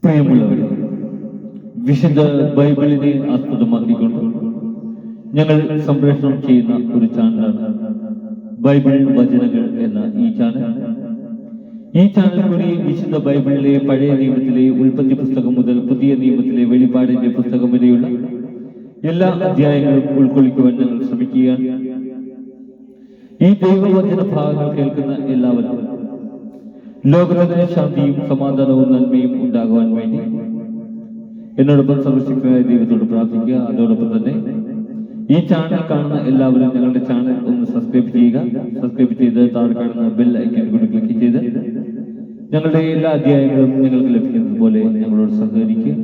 പ്രിയമുള്ളവരെ, വിശുദ്ധ ബൈബിളിനെ ആസ്പദമാക്കിക്കൊണ്ട് ഞങ്ങൾ സംപ്രേഷണം ചെയ്യുന്ന ഒരു ചാനലാണ് ബൈബിൾ വചനങ്ങൾ എന്ന ഈ ചാനൽ. ഈ ചാനൽ വഴി വിശുദ്ധ ബൈബിളിലെ പഴയ നിയമത്തിലെ ഉൽപ്പത്തി പുസ്തകം മുതൽ പുതിയ നിയമത്തിലെ വെളിപ്പാടിന്റെ പുസ്തകം വരെയുള്ള എല്ലാ അധ്യായങ്ങളും ഉൾക്കൊള്ളിക്കുവാൻ ഞങ്ങൾ ശ്രമിക്കുകയാണ്. ഈ ദൈവവചന ഭാഗങ്ങൾ കേൾക്കുന്ന എല്ലാവരും ലോകത്തിന് ശാന്തിയും സമാധാനവും നന്മയും ഉണ്ടാകുവാൻ വേണ്ടി എന്നോടൊപ്പം സർവശക്തനായ ദൈവത്തോട് പ്രാർത്ഥിക്കുക. അതോടൊപ്പം തന്നെ ഈ ചാനൽ കാണുന്ന എല്ലാവരും ഞങ്ങളുടെ ചാനൽ ഒന്ന് സബ്സ്ക്രൈബ് ചെയ്യുക. സബ്സ്ക്രൈബ് ചെയ്ത് താഴെ കാണുന്ന ബെൽ ഐക്കൺ കൂടി ക്ലിക്ക് ചെയ്ത് ഞങ്ങളുടെ എല്ലാ അധ്യായങ്ങളും നിങ്ങൾക്ക് ലഭിക്കുന്നത് പോലെ ഞങ്ങളോട് സഹകരിക്കുക.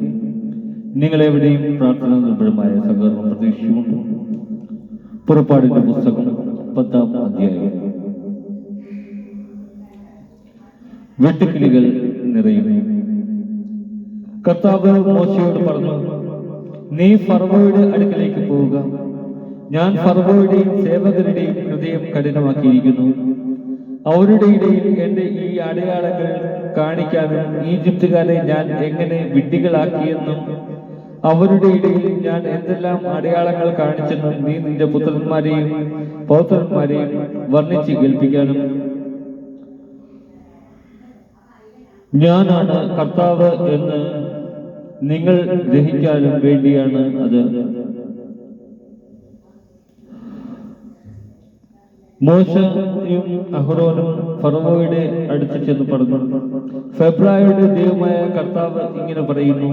നിങ്ങളെവിടെയും പ്രാർത്ഥന നിർഭരമായ സഹകരണം പ്രതീക്ഷിച്ചുകൊണ്ട് പുറപ്പാടിന്റെ പുസ്തകം 10-ാം അധ്യായം. വെട്ടുക്കിളികൾ നിറയുന്നു. കർത്താവ് മോശയോട് പറഞ്ഞു, നീ ഫറവോയുടെ അടുക്കലേക്ക് പോവുക. ഞാൻ ഫറവോയുടെയും സേവകരുടെയും ഹൃദയം കഠിനമാക്കിയിരിക്കുന്നു. അവരുടെ ഇടയിൽ എന്റെ ഈ അടയാളങ്ങൾ കാണിക്കാനും ഈജിപ്തുകാരെ ഞാൻ എങ്ങനെ വിഡ്ഢികളാക്കിയെന്നും അവരുടെ ഇടയിൽ ഞാൻ എന്തെല്ലാം അടയാളങ്ങൾ കാണിച്ചെന്നും നീ നിന്റെ പുത്രന്മാരെയും പൗത്രന്മാരെയും വർണ്ണിച്ച് കേൾപ്പിക്കാനും ഞാനാണ് കർത്താവ് എന്ന് നിങ്ങൾ ഗ്രഹിക്കാനും വേണ്ടിയാണ് അത്. മോശയും അഹ്റോനും ഫറവോയുടെ അടുത്ത് ചെന്ന് പറഞ്ഞു, ഫെബ്രുവരിയുടെ ദൈവമായ കർത്താവ് ഇങ്ങനെ പറയുന്നു,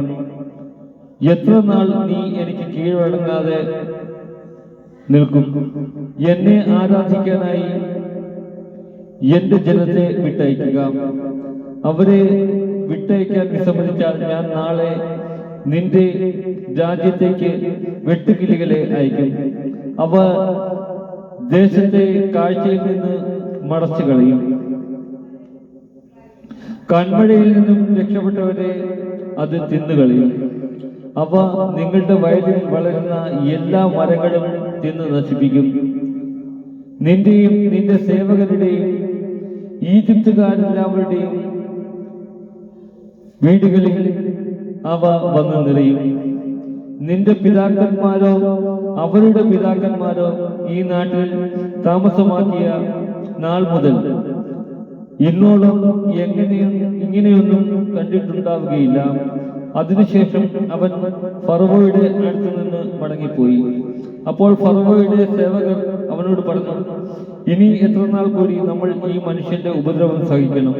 എത്ര നാൾ നീ എനിക്ക് കീഴ്വഴങ്ങാതെ നിൽക്കും? എന്നെ ആരാധിക്കാനായി എന്റെ ജനത്തെ വിട്ടയക്കുക. അവരെ വിട്ടയക്കാൻ വിസമ്മതിച്ചാൽ ഞാൻ നാളെ നിന്റെ രാജ്യത്തേക്ക് വെട്ടുകിളികളെ അയക്കും. അവ ദേശത്തെ കാഴ്ചയിൽ നിന്ന് മറച്ചു കളയും. കൺമഴയിൽ നിന്നും രക്ഷപ്പെട്ടവരെ അത് തിന്നുകളയും. അവ നിങ്ങളുടെ വയലിൽ വളരുന്ന എല്ലാ മരങ്ങളും തിന്ന് നശിപ്പിക്കും. നിന്റെയും നിന്റെ സേവകരുടെയും ഈജിപ്തുകാരെല്ലാവരുടെയും വീടുകളിൽ അവ വന്ന് നിറയും. നിന്റെ പിതാക്കന്മാരോ അവരുടെ പിതാക്കന്മാരോ ഈ നാട്ടിൽ താമസമാക്കിയ നാൾ മുതൽ ഇന്നോളം ഇങ്ങനെയൊന്നും കണ്ടിട്ടുണ്ടാവുകയില്ല. അതിനുശേഷം അവൻ ഫറവോയുടെ അടുത്ത് നിന്ന് മടങ്ങിപ്പോയി. അപ്പോൾ ഫറവോയുടെ സേവകർ അവനോട് പറഞ്ഞു, ഇനി എത്ര നാൾ കൂടി നമ്മൾ ഈ മനുഷ്യന്റെ ഉപദ്രവം സഹിക്കണം?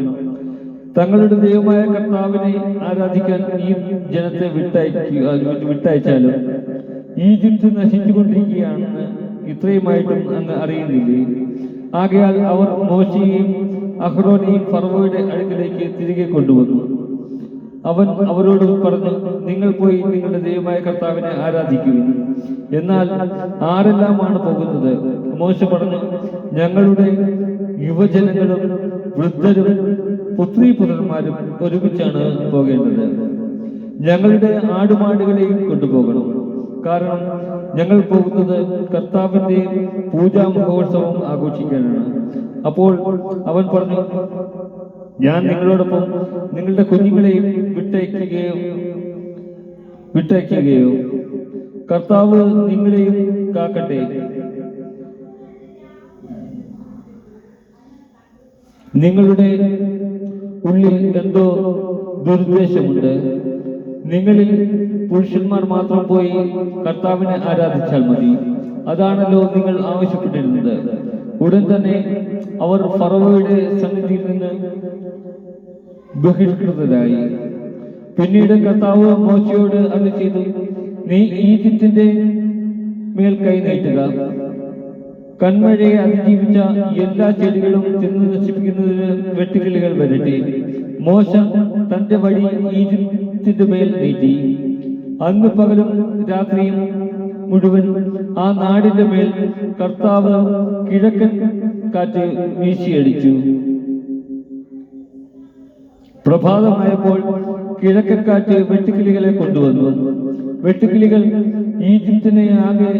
തങ്ങളുടെ ദൈവമായ കർത്താവിനെ ആരാധിക്കാൻ ഈ ജനത്തെ വിട്ടയച്ചാലും ഈജിപ്ത് നശിച്ചുകൊണ്ടിരിക്കുകയാണെന്ന് ഇത്രയുമായിട്ടും അങ്ങ് അറിയുന്നില്ലേ? ആകയാൽ അവർ മോശയെയും അഹ്റോനെയും ഫറവോയുടെ അടുക്കിലേക്ക് തിരികെ കൊണ്ടുവന്നു. അവൻ അവരോട് പറഞ്ഞു, നിങ്ങൾ പോയി നിങ്ങളുടെ ദൈവമായ കർത്താവിനെ ആരാധിക്കുകയും. എന്നാൽ ആരെല്ലാമാണ് പോകുന്നത്? മോശ പറഞ്ഞു, ഞങ്ങളുടെ യുവജനങ്ങളും വൃദ്ധരും പുത്രീപുത്രന്മാരും ഒരുമിച്ചാണ് പോകേണ്ടത്. ഞങ്ങളുടെ ആടുമാടുകളെയും കൊണ്ടുപോകണം. കാരണം ഞങ്ങൾ പോകുന്നത് കർത്താവിന്റെ പൂജാ മഹോത്സവം ആഘോഷിക്കാനാണ്. അപ്പോൾ അവൻ പറഞ്ഞു, ഞാൻ നിങ്ങളോടൊപ്പം നിങ്ങളുടെ കുഞ്ഞുങ്ങളെയും വിട്ടയക്കുകയോ കർത്താവ് നിങ്ങളെയും കാക്കട്ടെ. നിങ്ങളുടെ ഉള്ളിൽ എന്തോ ദുരുദ്ദേശമുണ്ട്. നിങ്ങളിൽ പുരുഷന്മാർ മാത്രം പോയി കർത്താവിനെ ആരാധിച്ചാൽ മതി. അതാണല്ലോ നിങ്ങൾ ആവശ്യപ്പെട്ടിരുന്നത്. ഉടൻ തന്നെ അവർ ഫറവോയുടെ സന്നിധിയിൽ നിന്ന് ബഹിഷ്കൃതരായി. പിന്നീട് കർത്താവ് മോശയോട് അരുളി ചെയ്തു, നീ ഈജിപ്തിന്റെ മേൽ കൈ നീട്ടുക. കന്മഴയെ അതിജീവിച്ച എല്ലാ ചെടികളും തിന്നു നശിപ്പിക്കുന്നതിന് വെട്ടുകിളികൾ വരട്ടെ. മോശ തന്റെ വടി ഈജിപ്തിന്റെ മേൽ നീട്ടി. അന്ന് പകലും രാത്രിയും മുഴുവൻ ആ നാടിന്റെ മേൽ കർത്താവ് കിഴക്കൻ കാറ്റ് വീശിയടിച്ചു. പ്രഭാതമായപ്പോൾ കിഴക്കൻ കാറ്റ് വെട്ടുകിളികളെ കൊണ്ടുവന്നു. വെട്ടുകിളികൾ ഈജിപ്തിനെ ആകെ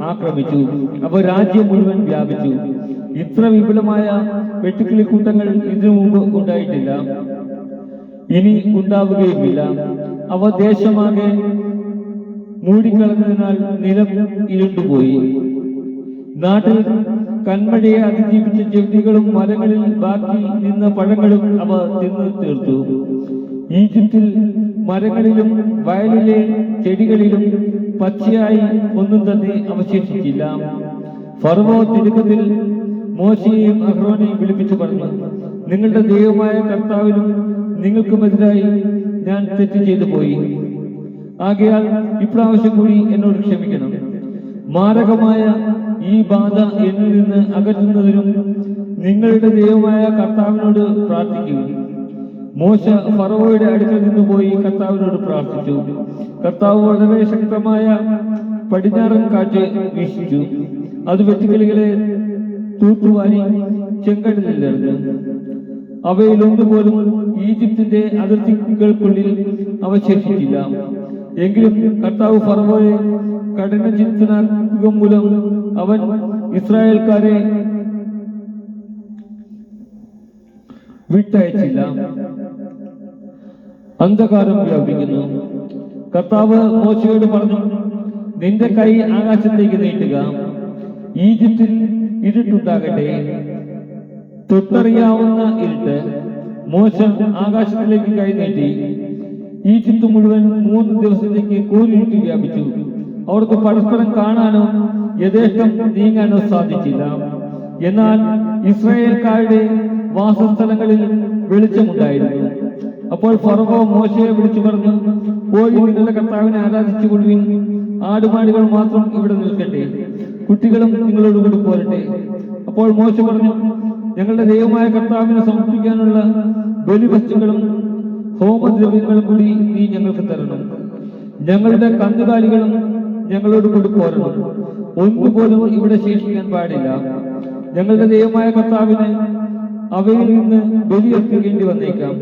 ആക്രമിച്ചു. അവ രാജ്യം മുഴുവൻ വ്യാപിച്ചു. ഇത്ര വിപുലമായ വെട്ടുകിളിക്കൂട്ടങ്ങൾ ഇതിനു മുമ്പ് ഉണ്ടായിട്ടില്ല. ഇനി ഉണ്ടാവുകയുമില്ല. അവ ദേശമാകെ മൂടിക്കളഞ്ഞതിനാൽ നിലം ഇരുണ്ടുപോയി. നാട്ടിൽ കന്മഴയെ അതിജീവിച്ച ചെടികളും മരങ്ങളിൽ ബാക്കി നിന്ന പഴങ്ങളും അവ തിന്നു തീർത്തു. ഈജിപ്തിൽ മരങ്ങളിലും വയലിലെ ചെടികളിലും പച്ചയായി ഒന്നും തന്നെ അവശേഷിച്ചില്ല. ഫറവോ തിടുക്കത്തിൽ മോശയെയും അഹ്റോനെയും വിളിപ്പിച്ചു പറഞ്ഞു, നിങ്ങളുടെ ദൈവമായ കർത്താവിനും നിങ്ങൾക്കുമെതിരായി ഞാൻ തെറ്റ് ചെയ്തു പോയി. ആകയാൽ ഇപ്രാവശ്യം കൂടി എന്നോട് ക്ഷമിക്കണം. മാരകമായ ഈ ബാധ എന്നിൽ നിന്ന് അകറ്റുന്നതിനും നിങ്ങളുടെ ദൈവമായ കർത്താവിനോട് പ്രാർത്ഥിക്കുക. മോശ ഫറവോയുടെ അടുക്കൽ നിന്ന് പോയി കർത്താവിനോട് പ്രാർത്ഥിച്ചു. കർത്താവ് വളരെ ശക്തമായ പടിഞ്ഞാറൻ കാറ്റ് വീശിച്ചു. അത് വെട്ടുകിളികളെ തൂത്തുവാരി ചെങ്കടലിലെറിഞ്ഞു. അവയിലൊന്നുപോലും ഈജിപ്തിന്റെ അതിർത്തികൾക്കുള്ളിൽ അവശേഷിച്ചില്ല. എങ്കിലും കർത്താവ് ഫറവോയെ കഠിനചിത്തനാക്കുക മൂലം അവൻ ഇസ്രായേൽക്കാരെ വിട്ടയച്ചില്ല. അന്ധകാരം വ്യാപിക്കുന്നു. കർത്താവ് മോശയോട് പറഞ്ഞു, നിന്റെ കൈ ആകാശത്തേക്ക് നീട്ടുക. ഈജിപ്തിൽ ഇരുട്ടുണ്ടാകട്ടെ, തൊട്ടറിയാവുന്ന ഇരുട്ട്. മോശ ആകാശത്തിലേക്ക് കൈ നീട്ടി. ഈജിപ്ത് മുഴുവൻ 3 ദിവസത്തേക്ക് കൂരിരുട്ട് വ്യാപിച്ചു. അവർക്ക് പരസ്പരം കാണാനോ യഥേഷ്ടം നീങ്ങാനോ സാധിച്ചില്ല. എന്നാൽ ഇസ്രായേൽക്കാരുടെ വാസസ്ഥലങ്ങളിൽ വെളിച്ചമുണ്ടായിരുന്നു. അപ്പോൾ ഫറവോ മോശയെ വിളിച്ചു പറഞ്ഞു, പോയി നിങ്ങളുടെ കർത്താവിനെ ആരാധിച്ചു കൊള്ളുവിൻ. ആടുമാടുകൾ മാത്രം ഇവിടെ നിൽക്കട്ടെ, കുട്ടികളും നിങ്ങളോടുകൂടി പോരട്ടെ. അപ്പോൾ മോശ പറഞ്ഞു, ഞങ്ങളുടെ ദൈവമായ കർത്താവിനെ സമർപ്പിക്കാനുള്ള ബലിവസ്തുക്കളും ഹോമദ്രവ്യങ്ങളും കൂടി നീ ഞങ്ങൾക്ക് തരണം. ഞങ്ങളുടെ കന്നുകാലികളും ഞങ്ങളോട് കൂടി പോരണം. ഒന്നുപോലും ഇവിടെ ശേഷിക്കാൻ പാടില്ല. ഞങ്ങളുടെ ദൈവമായ കർത്താവിന് അവയിൽ നിന്ന് ബലിയർപ്പിക്കേണ്ടി വന്നേക്കാം.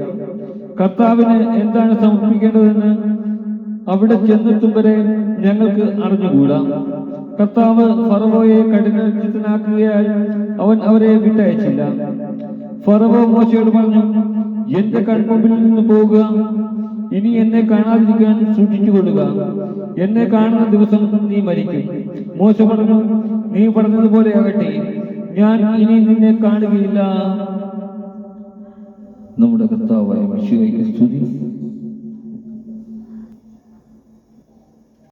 കർത്താവിന് എന്താണ് സമർപ്പിക്കേണ്ടതെന്ന് അവിടെ ചെന്നെത്തും വരെ ഞങ്ങൾക്ക് അറിഞ്ഞുകൂടാ. കർത്താവ് ഫറവോയെ കഠിനചിത്തനാക്കുകയാൽ അവൻ അവരെ വിട്ടയച്ചില്ല. ഫറവോ മോശയോട് പറഞ്ഞു, എന്റെ കൺമുമ്പിൽ നിന്ന് പോവുക. ഇനി എന്നെ കാണാതിരിക്കാൻ സൂക്ഷിച്ചുകൊള്ളുക. എന്നെ കാണുന്ന ദിവസം നീ മരിക്കും. മോശ പറഞ്ഞു, നീ പറഞ്ഞതുപോലെ ആകട്ടെ, ഞാൻ ഇനി നിന്നെ കാണുകയില്ല. നമ്മുടെ കർത്താവായ മിശിഹായ്ക്ക് സ്തുതി.